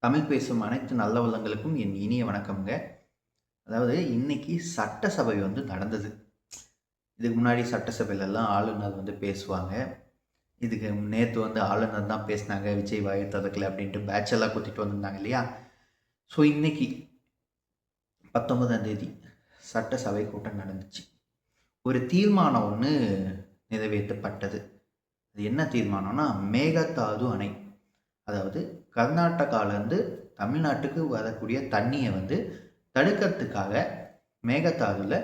தமிழ் பேசும் அனைத்து நல்ல உள்ளங்களுக்கும் என் இனிய வணக்கம்ங்க. அதாவது இன்னைக்கு சட்டசபை நடந்தது. இதுக்கு முன்னாடி சட்டசபையிலலாம் ஆளுநர் பேசுவாங்க. இதுக்கு நேத்து ஆளுநர் தான் பேசினாங்க. விஜய் வாய தொறக்கல அப்படின்ட்டு பேட்ச் எல்லாம் குத்திட்டு வந்திருந்தாங்க இல்லையா? ஸோ இன்னைக்கு 19ஆம் தேதி சட்டசபை கூட்டம் நடந்துச்சு. ஒரு தீர்மானம் ஒண்ணு நிறைவேற்றப்பட்டது. அது என்ன தீர்மானம்னா, மேகதாது அணை. அதாவது கர்நாடகாவிலேருந்து தமிழ்நாட்டுக்கு வரக்கூடிய தண்ணியை தடுக்கிறதுக்காக மேகதாதுல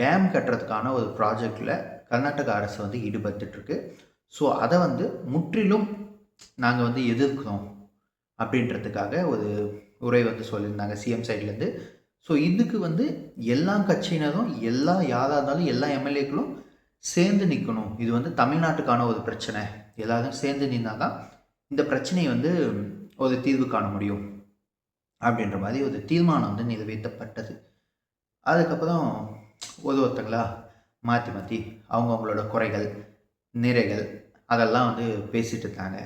டேம் கட்டுறதுக்கான ஒரு ப்ராஜெக்டில் கர்நாடக அரசு ஈடுபட்டுருக்கு. ஸோ அதை முற்றிலும் நாங்கள் எதிர்க்கிறோம் அப்படின்றதுக்காக ஒரு உரை சொல்லியிருந்தாங்க சிஎம் சைட்லேருந்து. ஸோ இதுக்கு எல்லா கட்சியினரும் யாராக இருந்தாலும் எல்லா எம்எல்ஏக்களும் சேர்ந்து நிற்கணும். இது தமிழ்நாட்டுக்கான ஒரு பிரச்சனை. எல்லாரும் சேர்ந்து நின்னா தான் இந்த பிரச்சனையை ஒரு தீர்வு காண முடியும் அப்படின்ற மாதிரி ஒரு தீர்மானம் நிறைவேற்றப்பட்டது. அதுக்கப்புறம் ஒருத்தங்களா மாற்றி மாற்றி அவங்களோட குறைகள் நிறைகள் அதெல்லாம் பேசிட்டு இருந்தாங்க.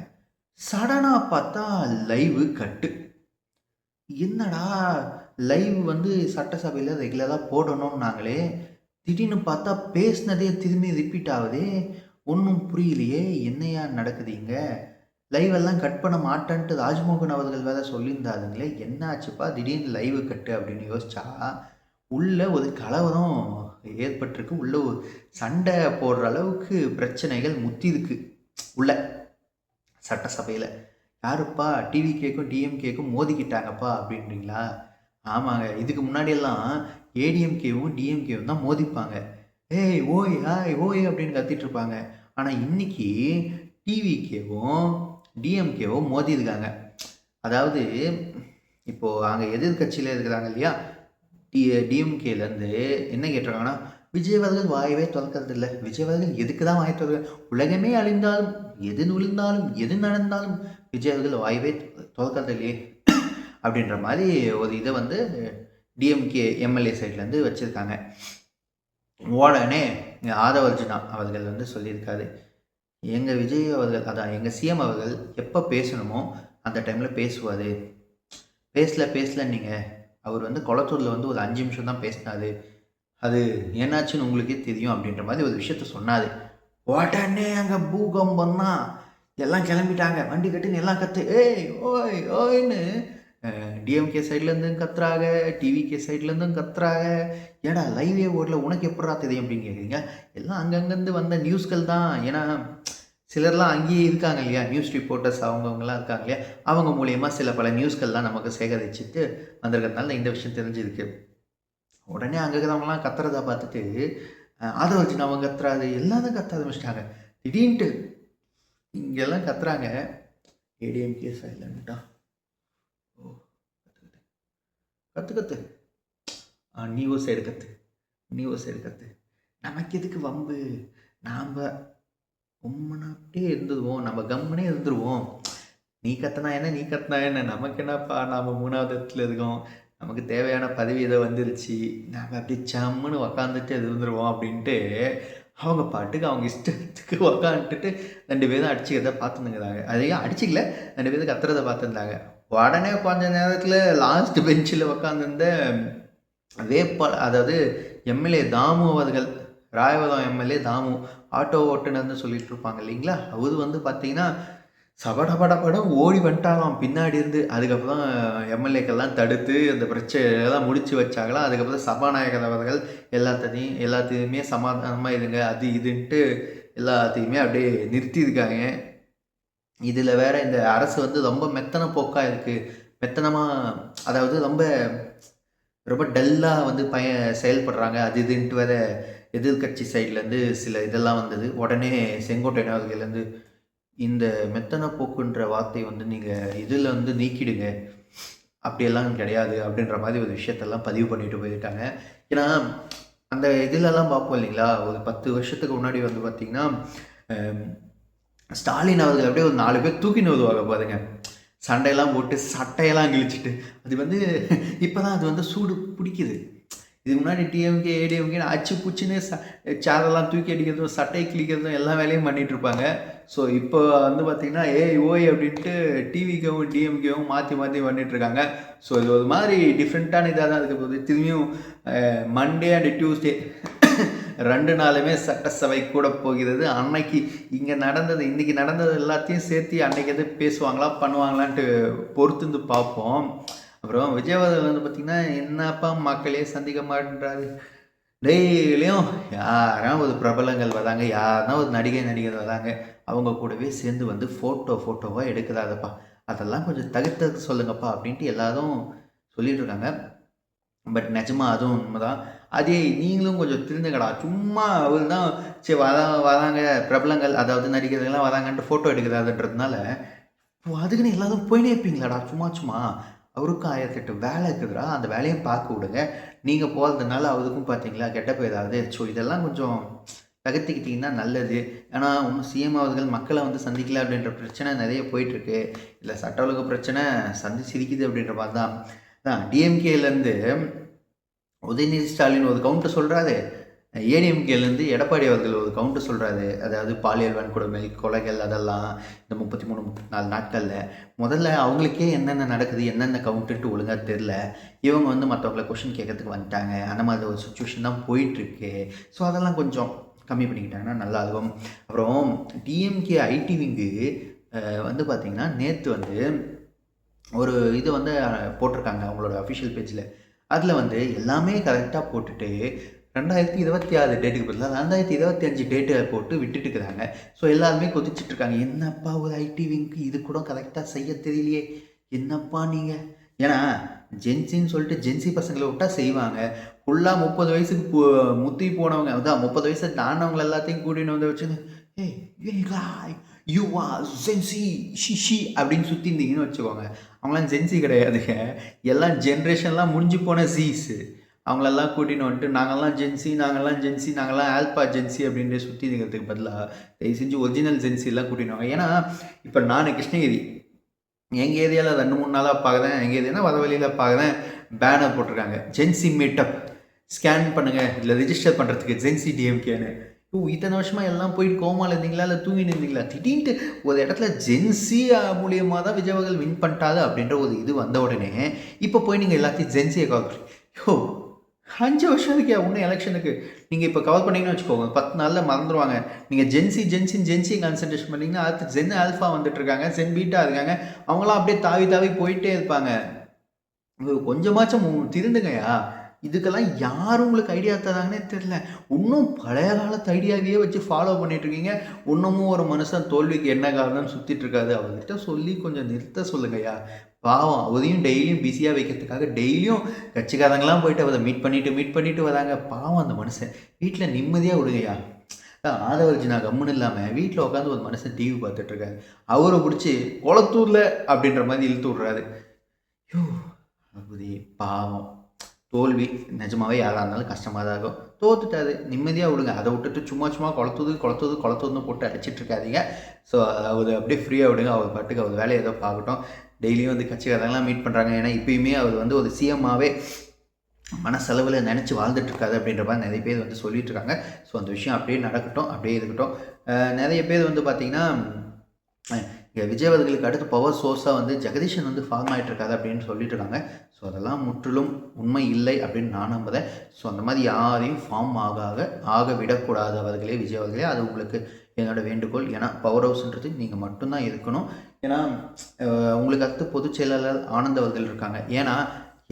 சடனாக பார்த்தா லைவு கட்டு. என்னடா லைவ் சட்டசபையில் ரெகுலராக போடணும்னு நாங்களே, திடீர்னு பார்த்தா பேசினதே திரும்பி ரிப்பீட் ஆகுதே, ஒன்றும் புரியலையே, என்னையா நடக்குதுங்க? லைவ் எல்லாம் கட் பண்ண மாட்டேன்ட்டு ராஜ்மோகன் அவர்கள் வேற சொல்லியிருந்தாருங்களே, என்ன ஆச்சுப்பா திடீர்னு லைவ் கட்டு அப்படின்னு யோசிச்சா, உள்ள ஒரு கலவரம் ஏற்பட்டிருக்கு. உள்ள ஒரு சண்டை போடுற அளவுக்கு பிரச்சனைகள் முத்திருக்கு உள்ள சட்டசபையில். யாருப்பா டிவிகேக்கும் டிஎம்கேக்கும் மோதிக்கிட்டாங்கப்பா அப்படின்றீங்களா? ஆமாங்க, இதுக்கு முன்னாடியெல்லாம் ஏடிஎம்கேவும் டிஎம்கேவும் தான் மோதிப்பாங்க. ஏய் ஓய் ஹாய் ஓய் அப்படின்னு கத்திட்டு இருப்பாங்க. ஆனால் இன்னைக்கு டிவிகேவும் டிஎம்கேவும் மோதி இருக்காங்க. அதாவது இப்போது அங்கே எதிர்கட்சியில் இருக்கிறாங்க இல்லையா, டிஎம்கேலேருந்து என்ன கேட்டிருக்காங்கன்னா, விஜய் அவர்கள் வாயவே திறக்கிறது இல்லை, விஜய் அவர்கள் எதுக்கு தான் வாய் திறக்க, உலகமே அழிந்தாலும் எது விழுந்தாலும் எது நடந்தாலும் விஜய் அவர்கள் வாயவே திறக்கிறது இல்லையே அப்படின்ற மாதிரி ஒரு இதை டிஎம்கே எம்எல்ஏ சைட்லேருந்து வச்சுருக்காங்க. உடனே ஆதவ அர்ஜுனா அவர்கள் சொல்லியிருக்காரு, எங்கள் விஜய் அவர்கள் அதான் எங்கள் சிஎம் அவர்கள் எப்போ பேசணுமோ அந்த டைமில் பேசுவார். பேசல நீங்கள் அவர் கொளத்தூரில் ஒரு 5 நிமிஷம் தான் பேசினாரு, அது என்னாச்சுன்னு உங்களுக்கே தெரியும் அப்படின்ற மாதிரி ஒரு விஷயத்த சொன்னார். உடனே அங்கே பூகம்பம் தான், எல்லாம் கிளம்பிட்டாங்க, வண்டி கட்டுன்னு எல்லாம் கற்று ஏய் ஓய் ஓய்ன்னு டிஎம்கே சைட்லேருந்தும் கத்துறாங்க, டிவிகே சைட்லேருந்தும் கத்துறாங்க. ஏடா லைவே ஓடல உனக்கு எப்படா தெரியும் அப்படின்னு கேட்குறீங்க. எல்லாம் அங்கங்கேருந்து வந்த நியூஸ்கள் தான். ஏன்னா சிலர்லாம் அங்கேயே இருக்காங்க இல்லையா, நியூஸ் ரிப்போர்ட்டர்ஸ் அவங்கவுங்கலாம் இருக்காங்க இல்லையா, அவங்க மூலியமாக சில பல நியூஸ்கள்லாம் நமக்கு சேகரிச்சுட்டு வந்திருக்கிறதுனால இந்த விஷயம் தெரிஞ்சிருக்கு. உடனே அங்கே இருக்கிறவங்களாம் கத்துறதா பார்த்துட்டு ஆதவ அர்ஜுனா அவங்க கத்துறாது, எல்லாரும் கத்த ஆரம்பிச்சிட்டாங்க. திடீர்னுட்டு இங்கெல்லாம் கத்துறாங்க. ஏடிஎம்கே சைலண்டா, ஓ கத்து கத்து நீ ஒரு சைடு கத்து, நமக்கு எதுக்கு வம்பு, நாம் அப்படியே இருந்துடுவோம், நம்ம கம்முனே இருந்துருவோம். நீ கத்தினா என்ன நமக்கு என்னப்பா, நாம் 3வது இடத்துல இருக்கோம், நமக்கு தேவையான பதவி இதை வந்துருச்சு, நாம் அப்படி சம்முன்னு உக்காந்துட்டு இருந்துருவோம் அப்படின்ட்டு அவங்க பாட்டுக்கு அவங்க இஷ்டத்துக்கு உக்காந்துட்டு 2 பேரும் அடிச்சுக்கிறத பார்த்துருந்துங்கிறாங்க. அதையும் அடிச்சிக்கல, 2 பேரும் கத்துறதை பார்த்துருந்தாங்க. உடனே கொஞ்ச நேரத்தில் லாஸ்ட் பெஞ்சில் உக்காந்துருந்த அதாவது எம்எல்ஏ தாமு அவர்கள், ராயவரம் எம்எல்ஏ தாமு, ஆட்டோ ஓட்டுநர்னு சொல்லிட்டு இருப்பாங்க இல்லைங்களா, அவர் பார்த்தீங்கன்னா சபடபடப்படம் ஓடி வந்துட்டாலாம் பின்னாடி இருந்து. அதுக்கப்புறம் எம்எல்ஏக்கெல்லாம் தடுத்து அந்த பிரச்சனையெல்லாம் முடிச்சு வச்சாங்களாம். அதுக்கப்புறம் சபாநாயகர் அவர்கள் எல்லாத்தையுமே சமாதானமாக இருங்க அது இதுன்ட்டு எல்லாத்தையுமே அப்படியே நிறுத்தியிருக்காங்க. இதில் வேற இந்த அரசு ரொம்ப மெத்தன போக்காக இருக்குது, மெத்தனமாக, அதாவது ரொம்ப ரொம்ப டல்லாக செயல்படுறாங்க அது இதுன்ட்டு வேற எதிர்கட்சி சைட்லேருந்து சில இதெல்லாம் வந்தது. உடனே செங்கோட்டையன் அவர்கள்லேருந்து இந்த மெத்தன போக்குன்ற வார்த்தை நீங்கள் இதில் நீக்கிடுங்க, அப்படியெல்லாம் கிடையாது அப்படின்ற மாதிரி ஒரு விஷயத்தெல்லாம் பதிவு பண்ணிட்டு போயிருக்காங்க. ஏன்னா அந்த இதிலெல்லாம் பார்ப்போம் இல்லைங்களா, ஒரு 10 வருஷத்துக்கு முன்னாடி பார்த்திங்கன்னா ஸ்டாலின் அவர்கள் அப்படியே ஒரு 4 பேர் தூக்கின்னு வருவாங்க பாருங்க, சண்டையெல்லாம் போட்டு சட்டையெல்லாம் கிழிச்சிட்டு. அது இப்போ தான் அது சூடு பிடிக்குது. இதுக்கு முன்னாடி டிஎம்கே ஏடிஎம்கேன்னு அச்சு புச்சுன்னு சேரெல்லாம் தூக்கி அடிக்கிறதும் சட்டை கிழிக்கிறதும் எல்லா வேலையும் பண்ணிகிட்டு இருப்பாங்க. ஸோ இப்போ வந்து பார்த்திங்கன்னா ஏய் ஓய் அப்படின்ட்டு டிவிக்கும் டிஎம்கேவும் மாற்றி மாற்றி பண்ணிகிட்ருக்காங்க. ஸோ இது ஒரு மாதிரி டிஃப்ரெண்ட்டான இதாக தான் இருக்க போகுது. திரும்பியும் மண்டே அண்ட் டியூஸ்டே 2 நாளுமே சட்டசபை கூட போகிறது. அன்னைக்கு இங்கே நடந்தது இன்றைக்கி நடந்தது எல்லாத்தையும் சேர்த்து அன்றைக்கி எது பேசுவாங்களா பண்ணுவாங்களான்ட்டு பொறுத்துந்து பார்ப்போம். அப்புறம் விஜயவர்தன் வந்து பார்த்திங்கன்னா என்னப்பா மக்களே சந்திக்க மாட்டேன்றாரு. டெய்லியும் யாராவது ஒரு பிரபலங்கள் வராங்க, யாருன்னா ஒரு நடிகர் வராங்க, அவங்க கூடவே சேர்ந்து வந்து ஃபோட்டோவாக எடுக்கிறாதப்பா, அதெல்லாம் கொஞ்சம் தவிர்த்து சொல்லுங்கப்பா அப்படின்ட்டு எல்லாரும் சொல்லிட்டு இருக்காங்க. பட் நிஜமாக அதுவும் உண்மைதான். அதே நீங்களும் கொஞ்சம் திருந்துங்கடா. சும்மா அவர் தான் சரி வராங்க பிரபலங்கள், அதாவது நடிகர்கள்லாம் வராங்கன்ட்டு ஃபோட்டோ எடுக்கிறாருன்றதுனால அதுக்குன்னு எல்லாரும் போயினே இருப்பீங்களாடா சும்மா. அவருக்கும் 1008 வேலை இருக்குதுடா, அந்த வேலையும் பார்க்க விடுங்க. நீங்கள் போகிறதுனால அவருக்கும் பார்த்தீங்களா கெட்ட பேர் ஆகுது. ஸோ இதெல்லாம் கொஞ்சம் தகர்த்துக்கிட்டிங்கன்னா நல்லது. ஏன்னா இன்னும் சிஎம் அவர்கள் மக்களை வந்து சந்திக்கல அப்படின்ற பிரச்சனை நிறைய போயிட்டுருக்கு. இல்லை சட்ட ஒழுங்கு பிரச்சனை சிரிக்குது அப்படின்ற மாதிரி தான் டிஎம்கேலேருந்து உதயநிதி ஸ்டாலின் ஒரு கவுண்டர் சொல்கிறாரு, ஏடிஎம்கேலேருந்து எடப்பாடி அவர்கள் ஒரு கவுண்டர் சொல்கிறாரு. அதாவது பாலியல் வன்கொடுமை, கொலைகள் அதெல்லாம் இந்த 33-34 நாட்களில் முதல்ல அவங்களுக்கே என்னென்ன நடக்குது, என்னென்ன கவுண்ட்டுன்ட்டு ஒழுங்காக தெரில. இவங்க வந்து மற்றவங்களை கொஷின் கேட்கறதுக்கு வந்துட்டாங்க. அந்த மாதிரி ஒரு சுச்சுவேஷன் தான் போயிட்டுருக்கு. ஸோ அதெல்லாம் கொஞ்சம் கம்மி பண்ணிக்கிட்டாங்கன்னா நல்லாயிருக்கும். அப்புறம் டிஎம்கே ஐடி விங்கு வந்து பார்த்திங்கன்னா நேற்று வந்து ஒரு இது வந்து போட்டிருக்காங்க அவங்களோட அஃபிஷியல் பேஜில். அதில் வந்து எல்லாமே கரெக்டாக போட்டுட்டு 2026 டேட்டுக்கு பதிலாக 2025 டேட்டை போட்டு விட்டுட்டு இருக்கிறாங்க. ஸோ எல்லாருமே கொதிச்சிட்ருக்காங்க, என்னப்பா ஒரு ஐடி விங்க்கு இது கூட கரெக்டாக செய்ய தெரியலையே, என்னப்பா நீங்கள். ஏன்னா ஜென்சின்னு சொல்லிட்டு ஜென்சி பசங்களை விட்டால் செய்வாங்க. ஃபுல்லாக 30 வயசுக்கு முத்தி போனவங்க, அதான் 30 வயசை தாண்டவங்க எல்லாத்தையும் கூட்டின்னு வந்து வச்சுன்னு யூ ஆர் ஜென்சி ஷிஷி அப்படின்னு சுற்றி இருந்தீங்கன்னு வச்சுக்கோங்க. அவங்களாம் ஜென்சி கிடையாதுங்க, எல்லாம் ஜென்ரேஷன்லாம் முடிஞ்சு போன ஜீஸு. அவங்களெல்லாம் கூட்டின்னு வந்துட்டு நாங்கள்லாம் ஜென்சி நாங்கள்லாம் ஆல்பா ஜென்சி அப்படின்ட்டு சுற்றி இருக்கிறதுக்கு பதிலாக தயவு செஞ்சு ஒரிஜினல் ஜென்சிலாம் கூட்டின்னு வாங்க. ஏன்னா இப்போ நான் கிருஷ்ணகிரி எங்கள் ஏரியாவில் 2-3 நாளாக பார்க்குறேன், எங்கள் ஏரியானா வர வழியில் பார்க்குறேன், பேனர் போட்டிருக்காங்க ஜென்சி மீட்டப் ஸ்கேன் பண்ணுங்கள் இல்லை ரிஜிஸ்டர் பண்ணுறதுக்கு ஜென்சி டிஎம்கேன்னு. இத்தனை வருஷமாக எல்லாம் போயிட்டு கோமாவில் இருந்தீங்களா இல்லை தூங்கின்னு இருந்தீங்களா? திடீர்னு ஒரு இடத்துல ஜென்சி மூலியமாக தான் விஜயவர்கள் வின் பண்ணிட்டாது அப்படின்ற ஒரு இது வந்த உடனே இப்போ போய் நீங்கள் எல்லாத்தையும் ஜென்சியை கவர் பண்ணி 5 வருஷத்துக்கு இன்னும் எலெக்ஷனுக்கு நீங்கள் இப்போ கவர் பண்ணிங்கன்னு வச்சுக்கோங்க, 10 நாளில் மறந்துடுவாங்க. நீங்கள் ஜென்சி கான்சன்ட்ரேஷன் பண்ணிங்கன்னா அடுத்து ஜென் ஆல்ஃபா வந்துட்டுருக்காங்க, ஜென் பீட்டா இருக்காங்க, அவங்களாம் அப்படியே தாவி போயிட்டே இருப்பாங்க. கொஞ்சமாச்சும் திருந்துங்கயா. இதுக்கெல்லாம் யார் உங்களுக்கு ஐடியா தராங்கன்னே தெரில. இன்னும் பழைய காலத்து ஐடியாவையே வச்சு ஃபாலோ பண்ணிகிட்ருக்கீங்க. இன்னமும் ஒரு மனுஷன் தோல்விக்கு என்ன காரணம்னு சுற்றிட்டுருக்காது. அவர்கிட்ட சொல்லி கொஞ்சம் நிறுத்த சொல்லுங்கய்யா. பாவம் அவரையும் டெய்லியும் பிஸியாக வைக்கிறதுக்காக டெய்லியும் கட்சிக்காரங்களாம் போயிட்டு அவரை மீட் பண்ணிட்டு வராங்க. பாவம் அந்த மனுஷன் வீட்டில் நிம்மதியாக விடுங்கய்யா. ஆதவர்ஜினா கம்முன்னு இல்லாமல் வீட்டில் உட்காந்து ஒரு மனுஷன் டிவி பார்த்துட்ருக்காரு, அவரை பிடிச்சி குளத்தூரில் அப்படின்ற மாதிரி இழுத்து விட்றாரு. அப்படி பாவம் தோல்வி நிஜமாவே யாராக இருந்தாலும் கஷ்டமாக தான் இருக்கும். தோத்துட்டாது நிம்மதியாக விடுங்க. அதை விட்டுட்டு சும்மா குளத்துதுன்னு போட்டு அடிச்சிட்ருக்காதீங்க. ஸோ அவர் அப்படியே ஃப்ரீயாக விடுங்க. அவர் பாட்டுக்கு அவர் வேலையை ஏதோ பார்க்கட்டும். டெய்லியும் வந்து கட்சிக்காரங்களாம் மீட் பண்ணுறாங்க. ஏன்னா இப்போயுமே அவர் வந்து ஒரு சிஎம்மாகவே மனசெலவில் நினச்சி வாழ்ந்துட்டுருக்காது அப்படின்ற மாதிரி நிறைய பேர் வந்து சொல்லிகிட்ருக்காங்க. ஸோ அந்த விஷயம் அப்படியே நடக்கட்டும், அப்படியே இருக்கட்டும். நிறைய பேர் வந்து பார்த்திங்கன்னா இங்கே விஜயவர்களுக்கு அடுத்து பவர் சோர்ஸாக வந்து ஜெகதீஷன் வந்து ஃபார்ம் ஆகிட்டுருக்காது அப்படின்னு சொல்லிட்டு இருக்காங்க. ஸோ அதெல்லாம் முற்றிலும் உண்மை இல்லை அப்படின்னு நான் நம்புகிறேன். ஸோ அந்த மாதிரி யாரையும் ஃபார்ம் ஆக விடக்கூடாது அவர்களே, விஜயவர்களே. அது உங்களுக்கு என்னோடய வேண்டுகோள். ஏன்னா பவர் ஹவுஸ்ன்றது நீங்கள் மட்டும்தான் இருக்கணும். ஏன்னா உங்களுக்கு அடுத்து பொதுச் செயலாளர் ஆனந்த் அவர்கள் இருக்காங்க. ஏன்னா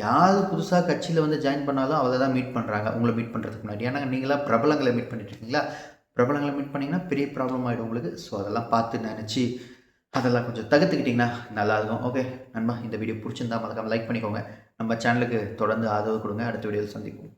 யார் புதுசாக கட்சியில் வந்து ஜாயின் பண்ணாலும் அவரை தான் மீட் பண்ணுறாங்க உங்களை மீட் பண்ணுறதுக்கு முன்னாடி. ஏன்னா நீங்களாம் பிரபலங்களை மீட் பண்ணிட்டுருக்கீங்களா, பிரபலங்களை மீட் பண்ணிங்கன்னா பெரிய ப்ராப்ளம் ஆகிடும் உங்களுக்கு. ஸோ அதெல்லாம் பார்த்து நினச்சி அதெல்லாம் கொஞ்சம் தவிர்த்துக்கிட்டிங்கன்னா நல்லாயிருக்கும். ஓகே நண்பா, இந்த வீடியோ பிடிச்சிருந்தா மறக்காமல் லைக் பண்ணிக்கோங்க. நம்ம சேனலுக்கு தொடர்ந்து ஆதரவு கொடுங்க. அடுத்த வீடியோவில் சந்திப்போம்.